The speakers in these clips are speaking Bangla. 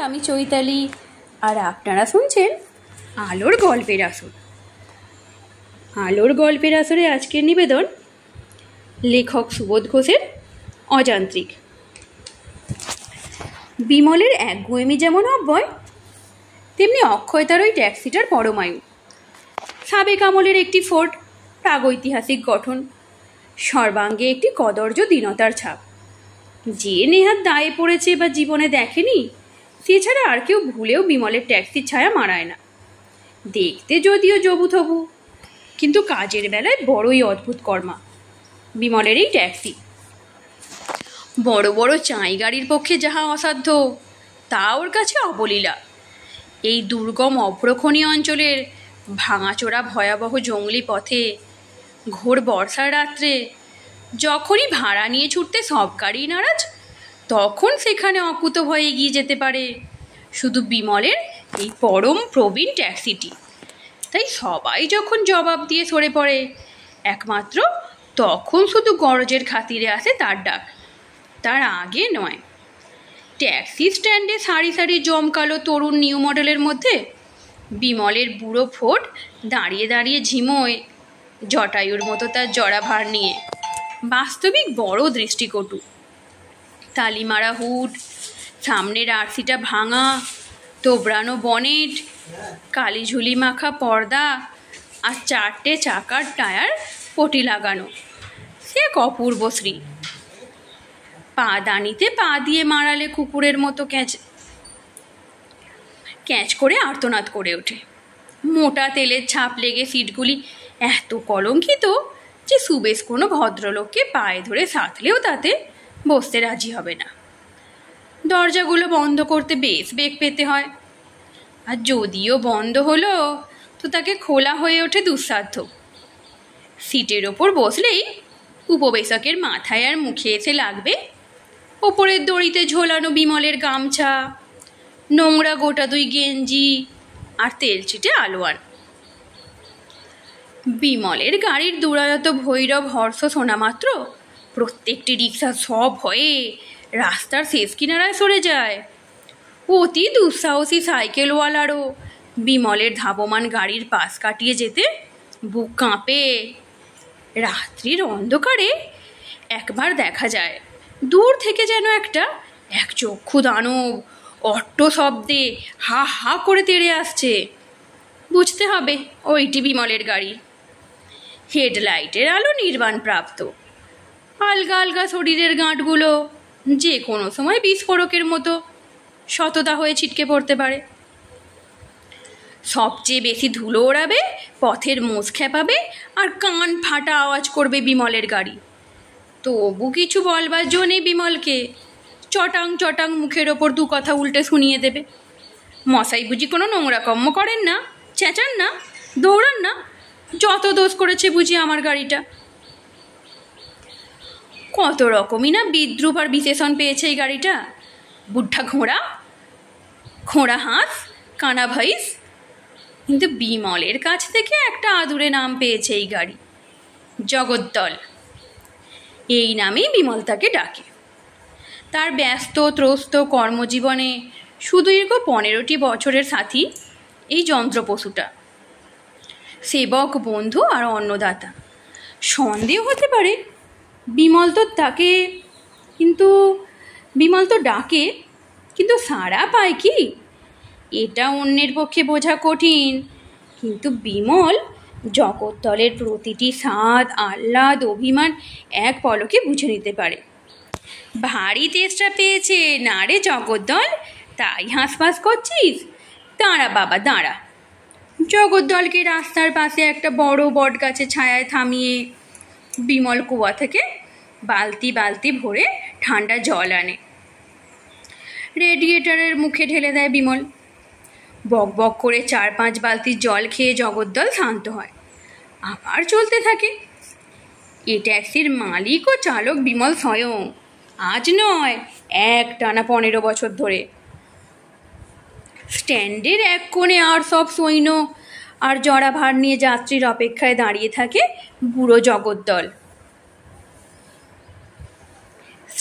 আমি চৈতালি, আর আপনারা শুনছেন আলোর গল্পের আসর। আলোর গল্পের আসরে আজকের নিবেদন লেখক সুবোধ ঘোষের অযান্ত্রিক। বিমলের একগুঁয়েমি যেমন অব্যয়, তেমনি অক্ষয় তার ওই ট্যাক্সিটার পরমায়ু। সাবেক আমলের একটি ফোর্ড, প্রাগৈতিহাসিক গঠন, সর্বাঙ্গে একটি কদর্য দীনতার ছাপ। যে নেহাত দায়ে পড়েছে বা জীবনে দেখেনি, সে ছাড়া আর কেউ ভুলেও বিমলের ট্যাক্সির ছায়া মারায় না। দেখতে যদিও জবুথবু, কিন্তু কাজের বেলায় বড়ই অদ্ভুত কর্মা বিমলের এই ট্যাক্সি। বড় বড় চাঁই গাড়ির পক্ষে যাহা অসাধ্য, তা ওর কাছে অবলীলা। এই দুর্গম অভ্রখনী অঞ্চলের ভাঙাচোরা ভয়াবহ জঙ্গলি পথে ঘোর বর্ষার রাত্রে যখনই ভাড়া নিয়ে ছুটতে সব গাড়ি নারাজ, তখন সেখানে অকুত ভয়ে এগিয়ে যেতে পারে শুধু বিমলের এই পরম প্রবীণ ট্যাক্সিটি। তাই সবাই যখন জবাব দিয়ে সরে পড়ে, একমাত্র তখন শুধু গরজের খাতিরে আসে তার ডাক, তার আগে নয়। ট্যাক্সি স্ট্যান্ডে সারি সারি জমকালো তরুণ নিউ মডেলের মধ্যে বিমলের বুড়ো ফোর্ড দাঁড়িয়ে দাঁড়িয়ে ঝিমোয়, জটায়ুর মতো তার জড়া ভার নিয়ে। বাস্তবিক বড় দৃষ্টিকটু। তালিমারা হুড, সামনের আরসিটা ভাঙা, তোবড়ানো বনেট, কালিঝুলি মাখা পর্দা, আর 4টে চাকার টায়ার পটি লাগানো, সে এক অপূর্ব শ্রী। পা দানিতে পা দিয়ে মারালে কুকুরের মতো ক্যাচ করে আর্তনাদ করে ওঠে। মোটা তেলের ছাপ লেগে সিটগুলি এত কলঙ্কিত যে সুবেশ কোনো ভদ্রলোককে পায়ে ধরে সাঁতলেও তাতে বসতে রাজি হবে না। দরজাগুলো বন্ধ করতে বেশ বেগ পেতে হয়, আর যদিও বন্ধ হলো তো তাকে খোলা হয়ে ওঠে দুঃসাধ্য। সিটের ওপর বসলেই উপবেশকের মাথায় আর মুখে এসে লাগবে ওপরের দড়িতে ঝোলানো বিমলের গামছা, নোংরা গোটা 2 গেঞ্জি আর তেলচিটে আলোয়ান। বিমলের গাড়ির দুরায়ত ভৈরব হর্ষ শোনা মাত্র প্রত্যেকটি রিক্সা সব ভয়ে রাস্তার শেষ কিনারায় সরে যায়। অতি দুঃসাহসী সাইকেলওয়ালারও বিমলের ধাবমান গাড়ির পাশ কাটিয়ে যেতে বুক কাঁপে। রাত্রির অন্ধকারে একবার দেখা যায় দূর থেকে যেন এক চক্ষু দানব অট্ট শব্দে হা হা করে তেড়ে আসছে। বুঝতে হবে ওইটি বিমলের গাড়ি। হেডলাইটের আলো নির্বাণ প্রাপ্ত, আলগা আলগা শরীরের গাঁটগুলো যে কোনো সময় বিস্ফোরকের মতো শতদা হয়ে ছিটকে পড়তে পারে। সবচেয়ে বেশি ধুলো ওড়াবে, পথের মোষ খেপাবে, আর কান ফাটা আওয়াজ করবে বিমলের গাড়ি। তবু কিছু বলবার জো নেই বিমলকে। চটাং চটাং মুখের ওপর 2 কথা উল্টে শুনিয়ে দেবে। মশাই বুঝি কোনো নোংরা কর্ম করেন না, চেঁচান না, দৌড়ান না, যত দোষ করেছে বুঝি আমার গাড়িটা। কত রকমই না বিদ্রুপ আর বিশেষণ পেয়েছে এই গাড়িটা। বুদ্ধা ঘোড়া, খোঁড়া হাঁস, কানা ভাইস। কিন্তু বিমলের কাছ থেকে একটা আদুরে নাম পেয়েছে এই গাড়ি, জগদ্দল। এই নামেই বিমল তাকে ডাকে। তার ব্যস্ত ত্রস্ত কর্মজীবনে সুদীর্ঘ 15টি বছরের সাথী এই যন্ত্রপশুটা, সেবক, বন্ধু আর অন্নদাতা। সন্দেহ হতে পারে বিমল তো ডাকে, কিন্তু সাড়া পায় কি, এটা অন্যের পক্ষে বোঝা কঠিন। কিন্তু বিমল জগদ্দলের প্রতিটি স্বাদ, আহ্লাদ, অভিমান এক পলকে বুঝে নিতে পারে। ভারী তেষ্টা পেয়েছে না রে জগদ্দল, তাই হাঁসফাঁস করছিস? দাঁড়া বাবা দাঁড়া। জগদ্দলকে রাস্তার পাশে একটা বড় বট গাছের ছায়ায় থামিয়ে বিমল কুয়া থেকে বালতি বালতি ভরে ঠান্ডা জল আনে। রেডিয়েটারের মুখে ঢেলে দেয় বিমল। বক বক করে 4-5 বালতি জল খেয়ে জগদ্দল শান্ত হয়, আবার চলতে থাকে। এ ট্যাক্সির মালিক ও চালক বিমল স্বয়ং, আজ নয়, একটানা 15 বছর ধরে। স্ট্যান্ডের এক কোণে আর সব সৈন্য আর জড়া ভার নিয়ে যাত্রীর অপেক্ষায় দাঁড়িয়ে থাকে বুড়ো জগদ্দল।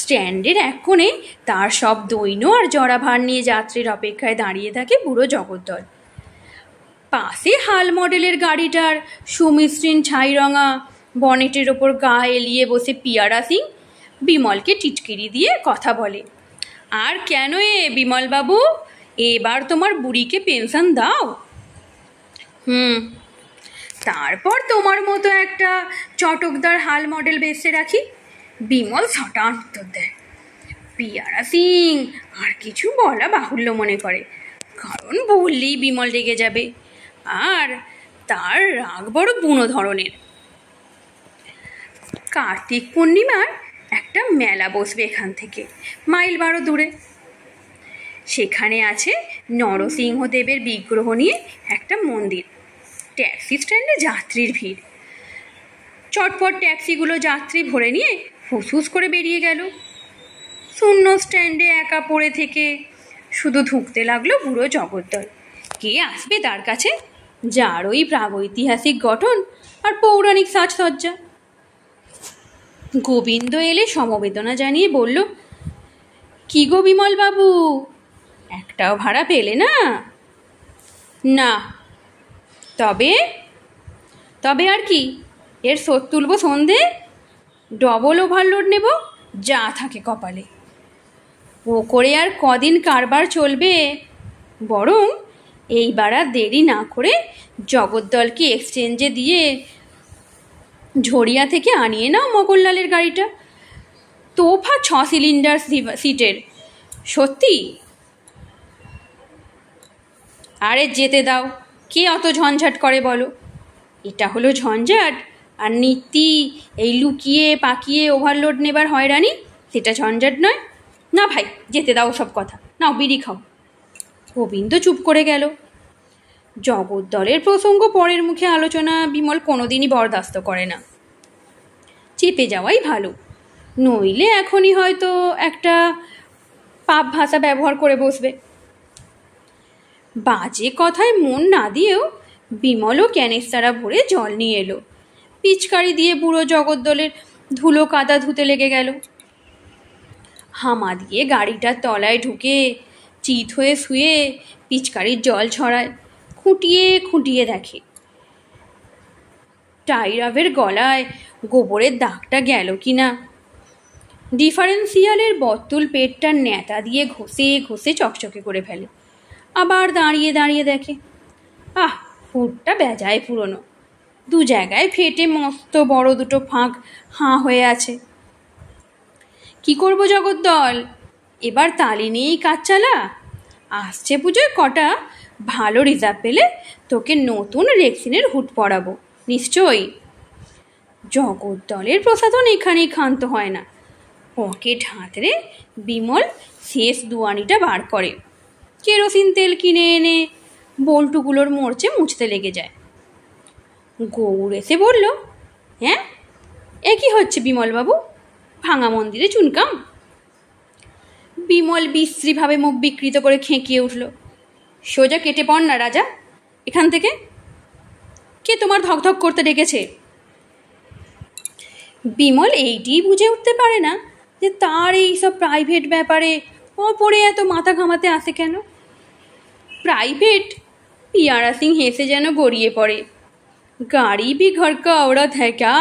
স্ট্যান্ডের এক কোণে তার সব দৈন্য আর জরাভার নিয়ে যাত্রীর অপেক্ষায় দাঁড়িয়ে থাকে বুড়ো জগদ্দল। পাশে হাল মডেলের গাড়িটার সুমিশ্রীন ছাইরঙা বনেটের ওপর গা এলিয়ে বসে পিয়ারা সিং বিমলকে টিটকিরি দিয়ে কথা বলে। আর কেন বিমলবাবু, এবার তোমার বুড়িকে পেনশন দাও। তারপর তোমার মতো একটা চটকদার হাল মডেল বেচে রাখি। বিমল ছটান উত্তর দেয়। পিয়ারা সিং আর কিছু বলা বাহুল্য মনে করে, কারণ বললেই বিমল রেগে যাবে, আর তার রাগ বড় বুনো ধরনের। কার্তিক পূর্ণিমার একটা মেলা বসবে এখান থেকে মাইল 12 দূরে। সেখানে আছে নরসিংহদেবের বিগ্রহ নিয়ে একটা মন্দির। ট্যাক্সি স্ট্যান্ডে যাত্রীর ভিড়। চটপট ট্যাক্সিগুলো যাত্রী ভরে নিয়ে হুসহুস করে বেরিয়ে গেল। শূন্য স্ট্যান্ডে একা পড়ে থেকে শুধু ধুঁকতে লাগলো বুড়ো জগদ্দল। কে আসবে তার কাছে, যার ওই প্রাগৈতিহাসিক গঠন আর পৌরাণিক সাজসজ্জা। গোবিন্দ এলে সমবেদনা জানিয়ে বলল, কি গো বিমল বাবু, একটাও ভাড়া পেলে না? না। তবে তবে আর কি, এর শোধ তুলব সন্ধে, ডবল ওভারলোড নেব, যা থাকে কপালে। ও করে আর কদিন কারবার চলবে। বরং এইবার আর দেরি না করে জগদ্দলকে এক্সচেঞ্জে দিয়ে ঝরিয়া থেকে আনিয়ে নাও মকনলালের গাড়িটা। তোফা 6 সিলিন্ডার সিটের। সত্যি? আরে যেতে দাও, কে অত ঝঞ্ঝাট করে বলো। এটা হলো ঝঞ্ঝাট, আর নীতি এই লুকিয়ে পাকিয়ে ওভারলোড নেবার হয়রানি, সেটা ঝঞ্ঝাট নয়। না ভাই, যেতে দাও সব কথা, নাও বিড়ি খাও। গোবিন্দ চুপ করে গেল। জগদ্দলের প্রসঙ্গ পরের মুখে আলোচনা বিমল কোনোদিনই বরদাস্ত করে না। চেপে যাওয়াই ভালো, নইলে এখনই হয়তো একটা পাপ ভাষা ব্যবহার করে বসবে। বাজে কথায় মন না দিয়েও বিমলও ক্যানেস্তারা ভরে জল নিয়ে এলো। পিচকারি দিয়ে বুড়ো জগদ্দলের ধুলো কাদা ধুতে লেগে গেল। হামা দিয়ে গাড়িটার তলায় ঢুকে চিত হয়ে শুয়ে পিচকারির জল ছড়ায়, খুঁটিয়ে খুঁটিয়ে দেখে টাইরাভের গলায় গোবরের দাগটা গেল কিনা। ডিফারেন্সিয়ালের বত্তুল পেটটার নেতা দিয়ে ঘষে ঘষে চকচকে করে ফেলে। আবার দাঁড়িয়ে দাঁড়িয়ে দেখে, ফুটটা বেজায় পুরনো, 2 জায়গায় ফেটে মস্ত বড় 2 ফাঁক হাঁ হয়ে আছে। কি করব জগদ্দল, এবার তালি নিয়েই কাজ চালা। আসছে পুজোয় কটা ভালো রিজার্ভ পেলে তোকে নতুন রেক্সিনের হুড পরাবো নিশ্চয়ই। জগদ্দলের প্রসাধন এখানেই ক্ষান্ত হয় না। পকেট হাতড়ে বিমল শেষ দুয়ানিটা বার করে, কেরোসিন তেল কিনে এনে বল্টুগুলোর মোর্চে মুছতে লেগে যায়। গৌর এসে বলল, হ্যাঁ এ কি হচ্ছে বিমলবাবু, ভাঙা মন্দিরে চুনকাম? বিমল বিশ্রীভাবে মুখ বিকৃত করে খেঁকিয়ে উঠল, সোজা কেটে পড় না রাজা এখান থেকে। কে তোমার ধকধক করতে ডেকেছে? বিমল এইটিই বুঝে উঠতে পারে না যে তার এইসব প্রাইভেট ব্যাপারে অপরে এত মাথা ঘামাতে আসে কেন। প্রাইভেট? পিয়ারা সিং হেসে যেন গড়িয়ে পড়ে। গাড়ি ভি ঘর কা औरत है क्या?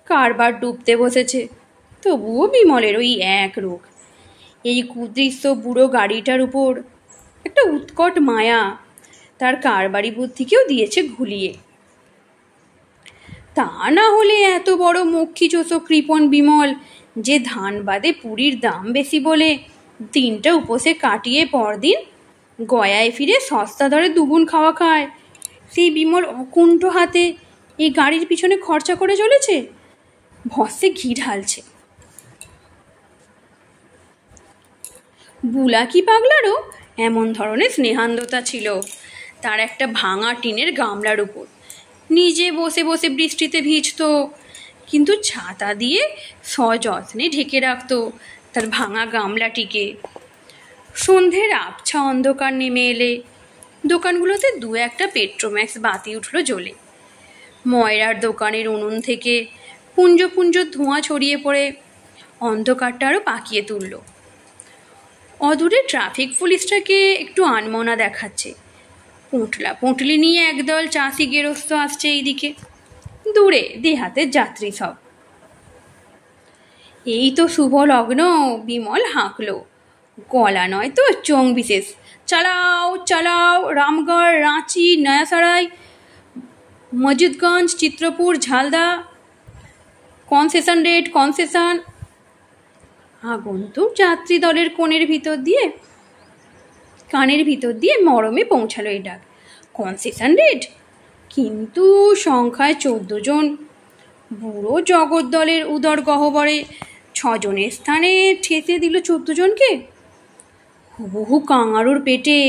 কারবার ডুবতে বসেছে, তবুও বিমলের ওই এক রোগ। এই কুদৃশ্য বুড়ো গাড়িটার উপর একটা উৎকট মায়া তার কারবারি বুদ্ধিকেও দিয়েছে ঘুলিয়ে। তা না হলে এত বড় মক্ষীচোষো কৃপণ বিমল যে ধানবাদে পুরীর দাম বেশি বলে দিনটা উপসে কাটিয়ে পরদিন গয়ায় ফিরে সস্তা দরে 2 গুণ খাওয়া খায়, সেই বিমল অকুণ্ঠ হাতে এই গাড়ির পিছনে খরচা করে চলেছে, ভস্যে ঘি ঢালছে। বুলাকি পাগলারও এমন ধরনের স্নেহান্ধতা ছিল। তার একটা ভাঙা টিনের গামলার উপর নিজে বসে বসে বৃষ্টিতে ভিজত, কিন্তু ছাতা দিয়ে সযত্নে ঢেকে রাখত তার ভাঙা গামলাটিকে। সন্ধ্যের আবছা অন্ধকার নেমে এলে দোকানগুলোতে 2-1টা পেট্রোম্যাক্স বাতি উঠল জ্বলে। ময়রার দোকানের উনুন থেকে পুঞ্জ পুঞ্জ ধোঁয়া ছড়িয়ে পড়ে অন্ধকারটা আরও পাকিয়ে তুলল। অদূরে ট্রাফিক পুলিশটাকে একটু আনমনা দেখাচ্ছে। পুঁটলা পুঁটলি নিয়ে একদল চাষি গেরস্ত আসছে এইদিকে, দূরে দেহাতের যাত্রী সব। এই তো শুভ লগ্ন, বিমল হাঁকলো। গলা নয় তো চোং বিশেষ। চালাও চালাও, Ramgarh, Ranchi, Nayasarai, Majidganj, Chitrapur, Jhalda, concession rate, concession. আগন্তুক যাত্রী দলের কানের ভিতর দিয়ে মরমে পৌঁছালো এই ডাক। Concession rate? কিন্তু সংখ্যায় 14 জন। বুড়ো জগদ্দলের উদর গহ্বরে 6 জনের স্থানে ঠেসে দিল 14 জনকে। হুবহু কাঙারুর পেটে।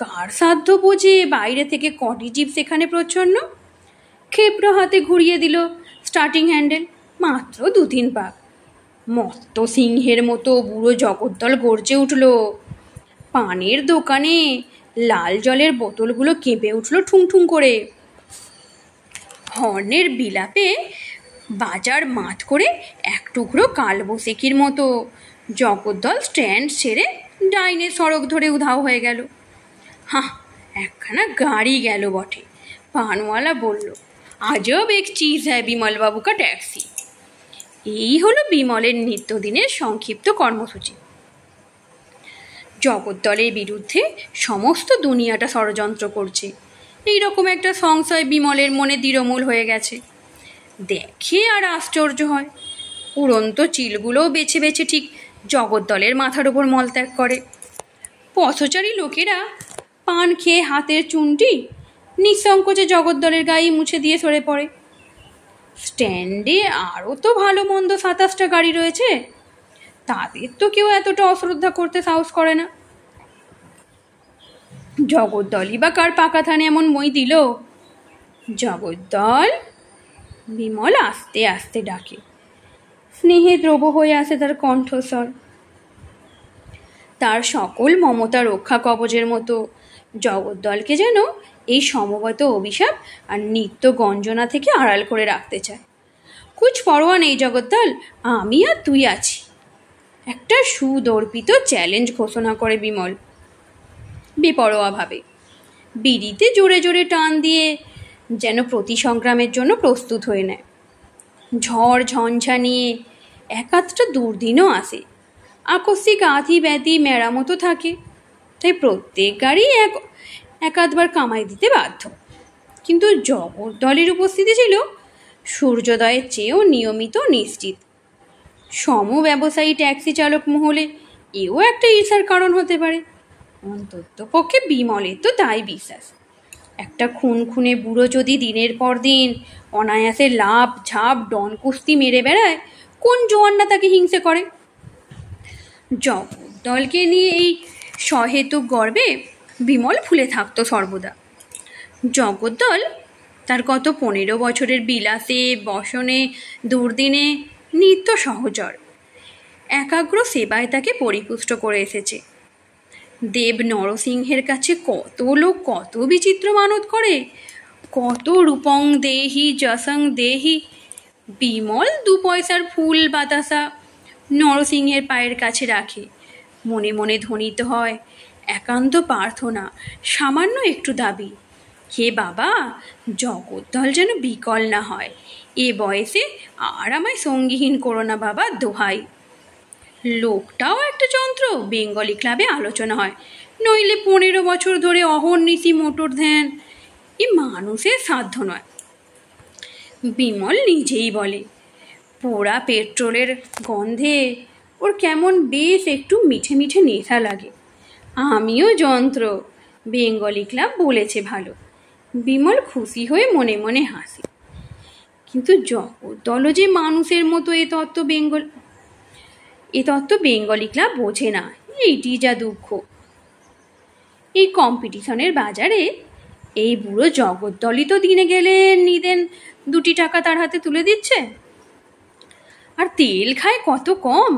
কার সাধ্য বোঝে বাইরে থেকে কটি জিপ সেখানে প্রচ্ছন্ন। ক্ষেপ্র হাতে ঘুরিয়ে দিল স্টার্টিং হ্যান্ডেল। মাত্র 2-3 পা। মত্ত সিংহের মতো বুড়ো জগদ্দল গর্জে উঠল। পানের দোকানে লাল জলের বোতলগুলো কেঁপে উঠল ঠুং ঠুং করে। হর্নের বিলাপে বাজার মাত করে এক টুকরো কালবৈশাখীর মতো জগদ্দল স্ট্যান্ড ছেড়ে ডাইনে সড়ক ধরে উধাও হয়ে গেল। হাঁ, একখানা গাড়ি গেল বটে। পানওয়ালা বলল, আজব এক চিজ হ্যায় বিমলবাবু কা ট্যাক্সি। এই হলো বিমলের নিত্যদিনের সংক্ষিপ্ত কর্মসূচি। জগদ্দলের বিরুদ্ধে সমস্ত দুনিয়াটা ষড়যন্ত্র করছে, এইরকম একটা সংশয় বিমলের মনে দৃঢ়মূল হয়ে গেছে। দেখে আর আশ্চর্য হয়, উড়ন্ত চিলগুলোও বেছে বেছে ঠিক জগদ্দলের মাথার ওপর মলত্যাগ করে। পথচারী লোকেরা পান খেয়ে হাতের চুনটি নিঃসংকোচে জগদ্দলের গায়ে মুছে দিয়ে সরে পড়ে। স্ট্যান্ডে আরও তো ভালো মন্দ 27টা গাড়ি রয়েছে, তাদের তো কেউ এতটা অশ্রদ্ধা করতে সাহস করে না। জগদ্দলই বা কার পাকা থানে এমন মই দিল? জগদ্দল, বিমল আস্তে আস্তে ডাকে। স্নেহে দ্রব হয়ে আসে তার কণ্ঠস্বর। তার সকল মমতা রক্ষা কবচের মতো জগদ্দলকে যেন এই সমবেত অভিশাপ আর নিত্য গঞ্জনা থেকে আড়াল করে রাখতে চায়। কুছ পরোয়া নেই জগদ্দল, আমি আর তুই আছি। একটা সুদর্পিত চ্যালেঞ্জ ঘোষণা করে বিমল বেপরোয়াভাবে। বিড়িতে জোরে জোরে টান দিয়ে যেন প্রতি সংগ্রামের জন্য প্রস্তুত হয়ে নেয়। ঝড় ঝঞ্ঝা নিয়ে একাধটা দুর্দিনও আসে। আকস্মিক আধি ব্যাধি মেরামতো থাকে, তাই প্রত্যেক গাড়ি একাধবার কামাই দিতে বাধ্য। কিন্তু জগদ্দলের উপস্থিতি ছিল সূর্যোদয়ের চেয়েও নিয়মিত নিশ্চিত। সমব্যবসায়ী ট্যাক্সি চালক মহলে এও একটা ঈর্ষার কারণ হতে পারে। অন্তত পক্ষে বিমলের তো তাই বিশ্বাস। একটা খুনে বুড়ো যদি দিনের পর দিন অনায়াসে লাভ ঝাপ ডন কুস্তি মেরে বেড়ায়, কোন জোয়ান্না তাকে হিংসে করে? জগদ্দলকে নিয়ে এই সহেতুক গর্বে বিমল ফুলে থাকতো সর্বদা। জগদ্দল তার গত 15 বছরের বিলাসে বসনে দুর্দিনে নিত্য সহচর। একাগ্র সেবায় তাকে পরিপুষ্ট করে এসেছে। দেব নরসিংহের কাছে কত লোক কত বিচিত্র মানত করে, কত রূপং দেহি যশং দেহি। বিমল 2 পয়সার ফুল বাতাসা নরসিংহের পায়ের কাছে রাখে। মনে মনে ধ্বনিত হয় একান্ত প্রার্থনা, সামান্য একটু দাবি, হে বাবা, জগদ্দল যেন বিকল না হয়। এ বয়সে আর আমায় সঙ্গীহীন করো না বাবা, দোহাই। লোকটাও একটা যন্ত্র, বেঙ্গলি ক্লাবে আলোচনা হয়। নইলে 15 বছর ধরে অহর্নিশি মোটর ধ্যান, এ মানুষের সাধ্য নয়। বিমল নিজেই বলে, পোড়া পেট্রোলের গন্ধে ওর কেমন বেশ একটু মিঠে মিঠে নেশা লাগে। আমিও যন্ত্র, বেঙ্গলি ক্লাব বলেছে ভালো। বিমল খুশি হয়ে মনে মনে হাসে। কিন্তু জগদ্দল যে মানুষের মতো এ তত্ত্ব বেঙ্গলি ক্লাব বোঝে না, এইটি যা দুঃখ। এই কম্পিটিশনের বাজারে এই বুড়ো জগদ্দলই তো দিনে গেলে নিদেন 2 টাকা তার হাতে তুলে দিচ্ছে। আর তেল খায় কত কম,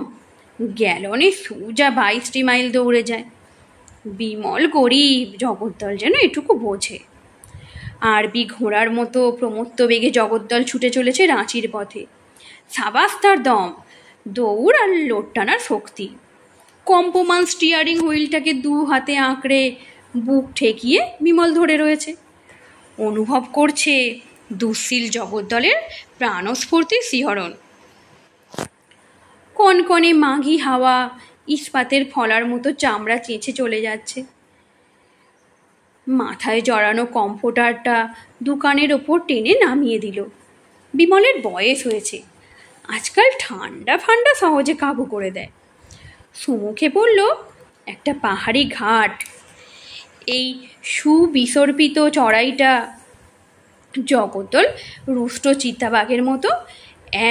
গ্যালনে সোজা 22 মাইল দৌড়ে যায়। বিমল গরিব, জগদ্দল যেন এটুকু বোঝে। আরবি ঘোড়ার মতো প্রমত্ত বেগে জগদ্দল ছুটে চলেছে রাঁচির পথে। সাবাস তার দম, দৌড় আর লোড টানার শক্তি। কম্পমান স্টিয়ারিং হুইলটাকে 2 হাতে আঁকড়ে বুক ঠেকিয়ে বিমল ধরে রয়েছে। অনুভব করছে দুঃশীল জগদ্দলের প্রাণস্ফূর্তির শিহরণ। কনকনে মাঘী হাওয়া ইস্পাতের ফলার মতো চামড়া চেঁচে চলে যাচ্ছে। মাথায় জড়ানো কম্ফোর্টারটা দোকানের ওপর টেনে নামিয়ে দিল। বিমলের বয়স হয়েছে, আজকাল ঠান্ডা ফান্ডা সহজে কাবু করে দেয়। সুমুখে পড়ল একটা পাহাড়ি ঘাট। এই সুবিসর্পিত চড়াইটা জগদ্দল রুষ্ট চিতাবাঘের মতো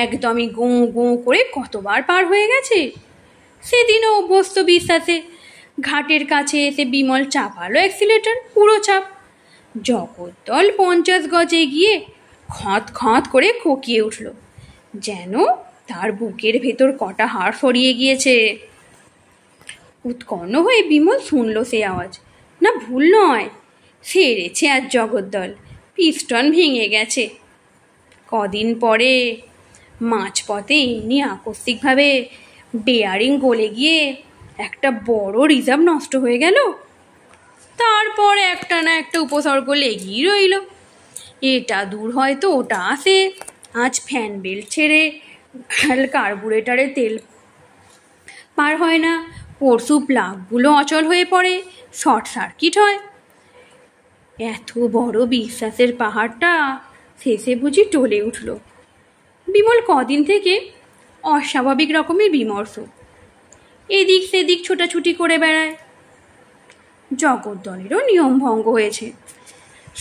একদমই গোঁ গোঁ করে কতবার পার হয়ে গেছে। সেদিনও অভ্যস্ত বিশ্বাসে ঘাটের কাছে এসে বিমল চাপালো অ্যাক্সিলেটর পুরো চাপ। জগদ্দল 50 গজ এগিয়ে খঁত খঁত করে কোকিয়ে উঠল, যেন তার বুকের ভেতর কটা হাড় সরিয়ে গিয়েছে। উৎকণ্ঠ হয়ে বিমল শুনল সেই আওয়াজ। না, ভুল নয়, সেরেছে আজ জগদ্দল, পিস্টন ভেঙে গেছে। কদিন পরে মাঝপথে এমনি আকস্মিকভাবে বেয়ারিং গলে গিয়ে একটা বড় রিজার্ভ নষ্ট হয়ে গেল। তারপর একটা না একটা উপসর্গ লেগেই রইল। এটা দূর হয়তো ওটা আসে, আজ ফ্যান বেল্ট ছেড়ে কার্বুরেটারে তেল পার হয় না, পরশু প্লাগগুলো অচল হয়ে পড়ে, শর্ট সার্কিট হয়। এত বড় বিশ্বাসের পাহাড়টা শেষে বুঝি টলে উঠল। বিমল কদিন থেকে অস্বাভাবিক রকমের বিমর্ষ। এদিক সেদিক ছোটাছুটি করে বেড়ায়। জগদ্দলেরও নিয়ম ভঙ্গ হয়েছে।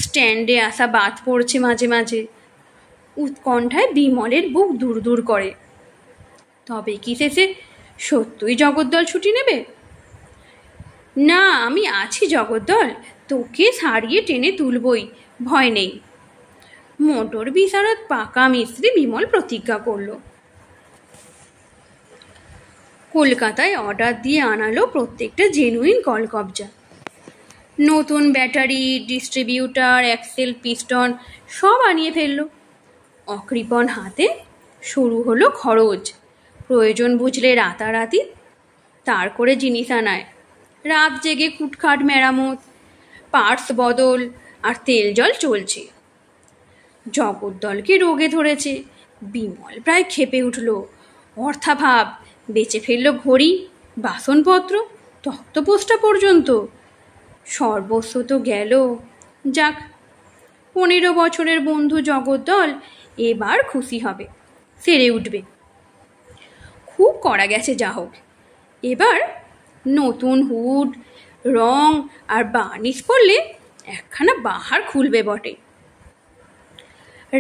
স্ট্যান্ডে আসা বাদ পড়ছে মাঝে মাঝে। উৎকণ্ঠায় বিমলের বুক দূর দূর করে। তবে কি শেষে সত্যই জগদ্দল ছুটি নেবে? না, আমি আছি জগদ্দল, তোকে সারিয়ে টেনে তুলবই, ভয় নেই। মোটর বিশারদ পাকা মিস্ত্রি বিমল প্রতিজ্ঞা করল। কলকাতায় অর্ডার দিয়ে আনালো প্রত্যেকটা জেনুইন কলকবজা। নতুন ব্যাটারি, ডিস্ট্রিবিউটার, অ্যাক্সেল, পিস্টন সব আনিয়ে ফেলল। অকৃপণ হাতে শুরু হলো খরচ। প্রয়োজন বুঝলে রাতারাতি তার করে জিনিস আনায়, রাত জেগে কুটখাট মেরামত, পার্টস বদল আর তেল জল চলছে। জগদ্দলকে রোগে ধরেছে। বিমল প্রায় ক্ষেপে উঠল। অর্থাভাব, বেচে ফেলল ঘড়ি, বাসনপত্র, তক্তপোষটা পর্যন্ত। সর্বস্ব তো গেল। যাক, 15 বছরের বন্ধু জগদ্দল এবার খুশি হবে, সেরে উঠবে। খুব করা গেছে যা হোক। এবার নতুন হুড, রং আর বার্নিশ করলে একখানা বাহার খুলবে বটে।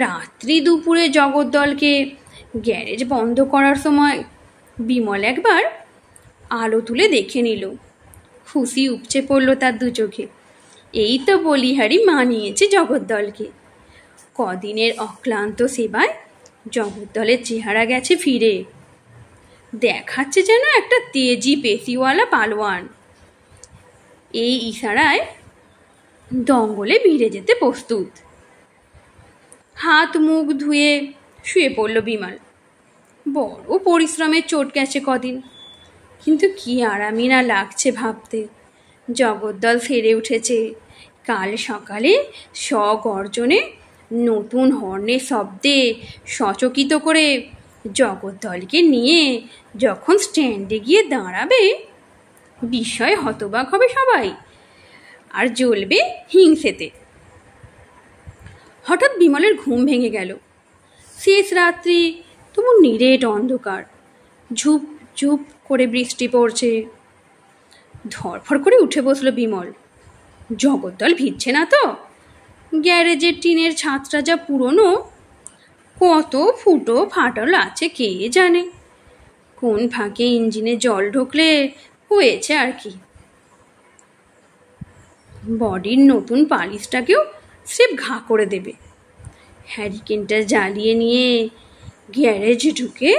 রাত্রি দুপুরে জগদ্দলকে গ্যারেজ বন্ধ করার সময় বিমল একবার আলো তুলে দেখে নিল। খুশি উপচে পড়ল তার দু চোখে। এই তো বলিহারি মানিয়েছে জগদ্দলকে। কদিনের অক্লান্ত সেবায় জগদ্দলের চেহারা গেছে ফিরে। দেখাচ্ছে যেন একটা তেজি পেশিওয়ালা পালোয়ান। এই ইশারায় দঙ্গলে ভিড়ে যেতে প্রস্তুত। হাত মুখ ধুয়ে শুয়ে পড়ল বিমল। বড় পরিশ্রমের চোট গেছে কদিন, কিন্তু কি আরামই না লাগছে ভাবতে। জগদ্দল সেরে উঠেছে। কাল সকালে স্বগর্জনে নতুন হর্নের শব্দে সচকিত করে জগদ্দলকে নিয়ে যখন স্ট্যান্ডে গিয়ে দাঁড়াবে, বিস্ময়ে হতবাক হবে সবাই, আর জ্বলবে হিংসেতে। হঠাৎ বিমলের ঘুম ভেঙে গেল। শেষ রাত্রি, তবু নিরেট অন্ধকার। ঝুপ ঝুপ করে বৃষ্টি পড়ছে। ধরফর করে উঠে বসলো বিমল। জগদ্দল ভিজছে না তো? গ্যারেজের টিনের ছাদটা যা পুরনো, কত ফুটো ফাটল আছে কে জানে। কোন ফাঁকে ইঞ্জিনে জল ঢুকলে হয়েছে আর কি। বডির নতুন পালিশটাকেও স্রেফ ঘা করে দেবে। হ্যারিকেনটা জ্বালিয়ে নিয়ে গ্যারেজে ঢুকে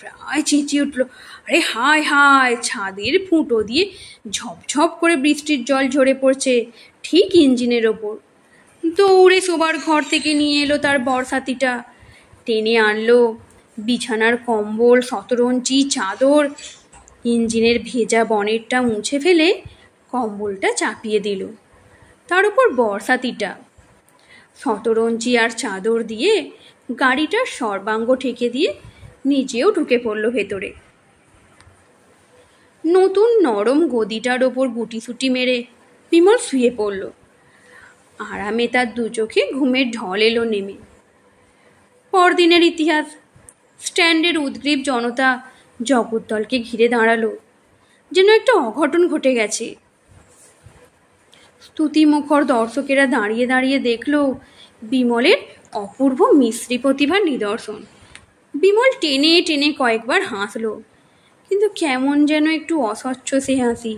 প্রায় চেঁচিয়ে উঠল, আরে হায় হায়! ছাদের ফুটো দিয়ে ঝপঝপ করে বৃষ্টির জল ঝরে পড়ছে ঠিক ইঞ্জিনের ওপর। দৌড়ে শোবার ঘর থেকে নিয়ে এলো তার বর্ষাতিটা, টেনে আনলো বিছানার কম্বল, শতরঞ্চি, চাদর, ইঞ্জিনের ভেজা বনেটটা মুছে ফেলে কম্বলটা চাপিয়ে দিল। তার উপর বর্ষাতিটা। শতরঞ্চি আর চাদর দিয়ে গাড়িটার সর্বাঙ্গ ঠেকে দিয়ে নিজেও ঢুকে পড়ল ভেতরে। নতুন নরম গদিটার ওপর গুটিসুটি মেরে বিমল শুয়ে পড়ল। আরামে তার দু চোখে ঘুমের ঢল এলো নেমে। পরদিনের ইতিহাস। স্ট্যান্ডের উদ্গ্রীব জনতা জগদ্দলকে ঘিরে দাঁড়ালো, যেন একটা অঘটন ঘটে গেছে। স্তুতিমুখর দর্শকেরা দাঁড়িয়ে দাঁড়িয়ে দেখল বিমলের অপূর্ব মিশ্রী প্রতিভার নিদর্শন। বিমল টেনে টেনে কয়েকবার হাসল, কিন্তু কেমন যেন একটু অস্বচ্ছ সে হাসি,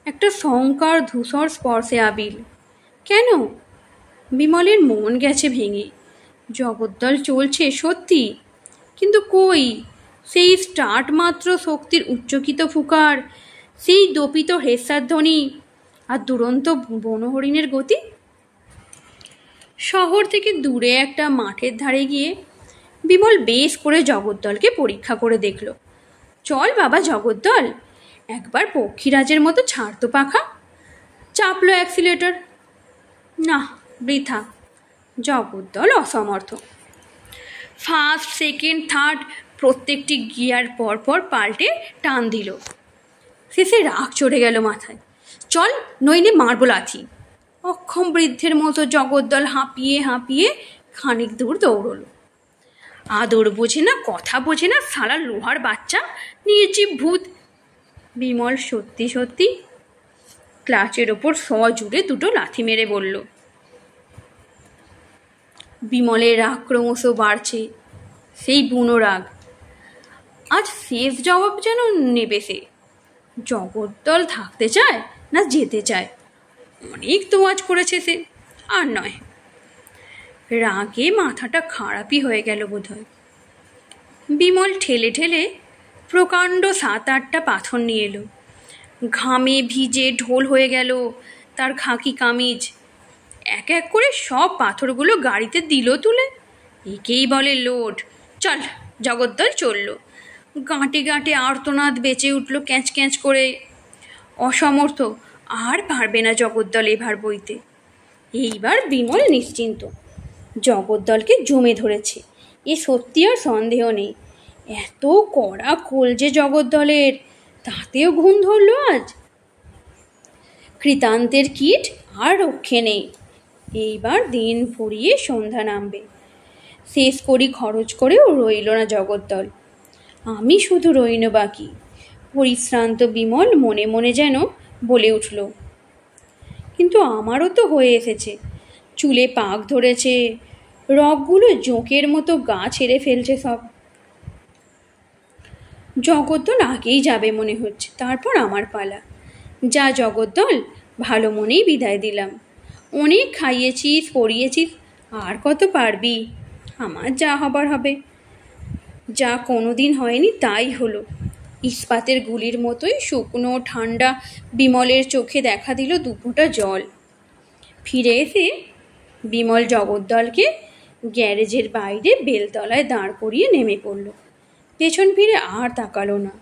একটা শঙ্কার ধূসর স্পর্শে আবিল। কেন? বিমলের মন গেছে ভেঙে। জগদ্দল চলছে সত্যি, কিন্তু কই সেই স্টার্ট মাত্র শক্তির উচ্চকিত ফুকার, সেই দপিত হেসার ধ্বনি আর দুরন্ত বনহরিণের গতি। শহর থেকে দূরে একটা মাঠের ধারে গিয়ে বিমল বেশ করে জগদ্দলকে পরীক্ষা করে দেখল। চল বাবা জগদ্দল, একবার পক্ষীরাজের মতো ছাড়তো পাখা। চাপলো অ্যাক্সিলেটর। না, বৃথা। জগদ্দল অসমর্থ। ফার্স্ট, সেকেন্ড, থার্ড প্রত্যেকটি গিয়ার পরপর পাল্টে টান দিল। শেষে রাগ চড়ে গেল মাথায়। চল, নইলে মারবো লাথি। অক্ষম বৃদ্ধের মতো জগদ্দল হাঁপিয়ে হাঁপিয়ে খানিক দূর দৌড়লো। আদর বোঝে না, কথা বোঝে না, সারা লোহার বাচ্চা, নির্জীব ভূত। বিমল সত্যি সত্যি ক্লাচের ওপর সজুড়ে দুটো লাথি মেরে বলল। বিমলের রাগ ক্রমশ বাড়ছে, সেই বুনো রাগ। আজ শেষ জবাব যেন নেবে সে। জগদ্দল থাকতে চায় না যেতে চায়? অনেক তোয়াজ করেছে সে, আর নয়। রাগে মাথাটা খারাপই হয়ে গেল বোধহয়। বিমল ঠেলে ঠেলে প্রকাণ্ড 7-8টা পাথর নিয়ে এলো। ঘামে ভিজে ঢোল হয়ে গেল তার খাকি কামিজ। এক এক করে সব পাথরগুলো গাড়িতে দিল তুলে। একেই বলে লোড। চল, জগদ্দল চলল। গাঁটে গাঁটে আর্তনাদ বেঁচে উঠল ক্যাঁচ ক্যাঁচ করে। অসমর্থ, আর পারবে না জগদ্দল এভার বইতে। এইবার বিমল নিশ্চিন্ত। জগদ্দলকে জমে ধরেছে, এ সত্যি আর সন্দেহ নেই। এত কড়া কোল যে জগদ্দলের, তাতেও ঘুম ধরল আজ। কৃতান্তের কীট আর রক্ষে নেই। এইবার দিন ফুরিয়ে সন্ধ্যা নামবে। শেষ করি খরচ করেও রইল না জগদ্দল। আমি শুধু রইন বাকি। পরিশ্রান্ত বিমল মনে মনে যেন বলে উঠল, কিন্তু আমারও তো হয়ে এসেছে। চুলে পাক ধরেছে, রগগুলো জোঁকের মতো গা ছেড়ে ফেলছে সব। জগদ্দল আগেই যাবে মনে হচ্ছে, তারপর আমার পালা। যা জগদ্দল, ভালো মনেই বিদায় দিলাম। অনেক খাইয়েছিস, পড়িয়েছিস, আর কত পারবি? আমার যা হবার হবে। যা কোনোদিন হয়নি তাই হলো। ইস্পাতের গুলির মতোই শুকনো ঠান্ডা বিমলের চোখে দেখা দিল দুফোঁটা জল। ফিরে এসে বিমল জগদ্দলকে গ্যারেজের বাইরে বেলতলায় দাঁড় করিয়ে নেমে পড়ল। পেছন ফিরে আর তাকালো না।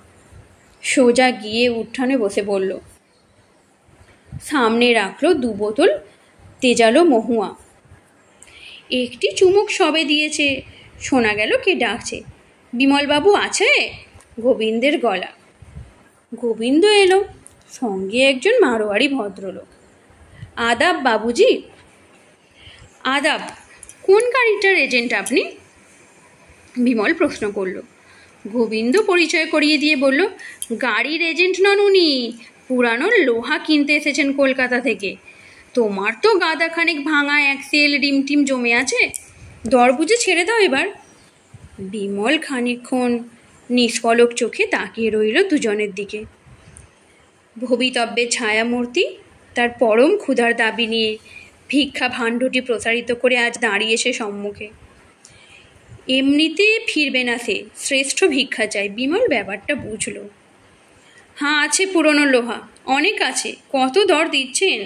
সোজা গিয়ে উঠানে বসে পড়ল। সামনে রাখলো 2 বোতল তেজালো মহুয়া। একটি চুমুক সবে দিয়েছে, শোনা গেল কে ডাকছে। বিমলবাবু আছে? গোবিন্দের গলা। গোবিন্দ এলো, সঙ্গে একজন মারোয়ারি ভদ্রলোক। আদাব বাবুজি। আদাব। কোন গাড়িটার এজেন্ট আপনি? বিমল প্রশ্ন করল। গোবিন্দ পরিচয় করিয়ে দিয়ে বলল, গাড়ির এজেন্ট নন উনি, পুরানো লোহা কিনতে এসেছেন কলকাতা থেকে। তোমার তো গাদাখানেক ভাঙা অ্যাক্সেল রিমটিম জমে আছে, দর বুঝে ছেড়ে দাও এবার। বিমল খানিকক্ষণ নিষ্পলক চোখে তাকিয়ে রইল দুজনের দিকে। ভবিতব্যের ছায়ামূর্তি তার পরম ক্ষুধার দাবি নিয়ে ভিক্ষা ভাণ্ডটি প্রসারিত করে আজ দাঁড়িয়েছে সম্মুখে। এমনিতে ফিরবে না সে, শ্রেষ্ঠ ভিক্ষা চাই। বিমল ব্যাপারটা বুঝল। হ্যাঁ, আছে পুরনো লোহা, অনেক আছে। কত দর দিচ্ছেন?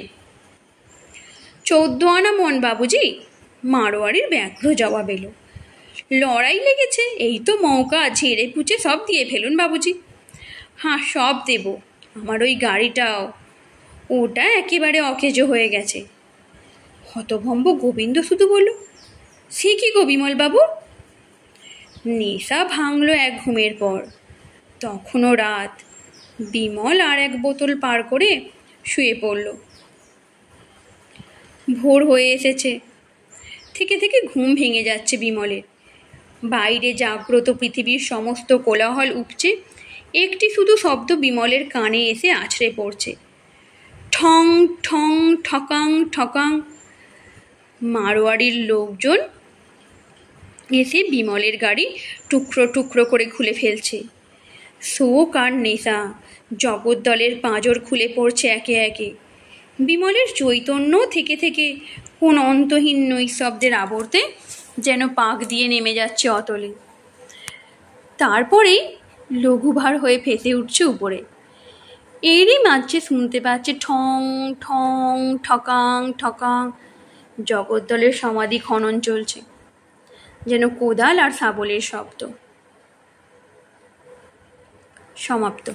14 আনা মন বাবুজি, মারোয়ারির ব্যগ্র জবাব এলো। লড়াই লেগেছে, এই তো মৌকা, ঝেড়ে পুচে সব দিয়ে ফেলুন বাবুজি। হ্যাঁ, সব দেব, আমার ওই গাড়িটাও, ওটা একেবারে অকেজো হয়ে গেছে। হতভম্ব গোবিন্দ শুধু বলল, সে কি গো বিমল বাবু? নেশা ভাঙল এক ঘুমের পর। তখনও রাত। বিমল আর এক বোতল পার করে শুয়ে পড়ল। ভোর হয়ে এসেছে। থেকে থেকে ঘুম ভেঙে যাচ্ছে বিমলের। বাইরে জাগ্রত পৃথিবীর সমস্ত কোলাহল উপচে একটি শুধু শব্দ বিমলের কানে এসে আছড়ে পড়ছে, ঠং ঠং ঠকাং ঠকাং। মারোয়াড়ির লোকজন এসে বিমলের গাড়ি টুকরো টুকরো করে খুলে ফেলছে। শোক আর নেশা জগদ্দলের পাঁজর খুলে পড়ছে একে একে। বিমলের চৈতন্য থেকে থেকে কোন অন্তহীন নৈশব্দের আবর্তে যেন পাক দিয়ে নেমে যাচ্ছে অতলে। তারপরেই লঘুভার হয়ে ফেসে উঠছে উপরে। এরই মাঝে শুনতে পাচ্ছে ঠং ঠং ঠকাং ঠকাং। জগদ্দলের সমাধি খনন চলছে, যেন কোদাল আর শাবলের শব্দ। সমাপ্ত।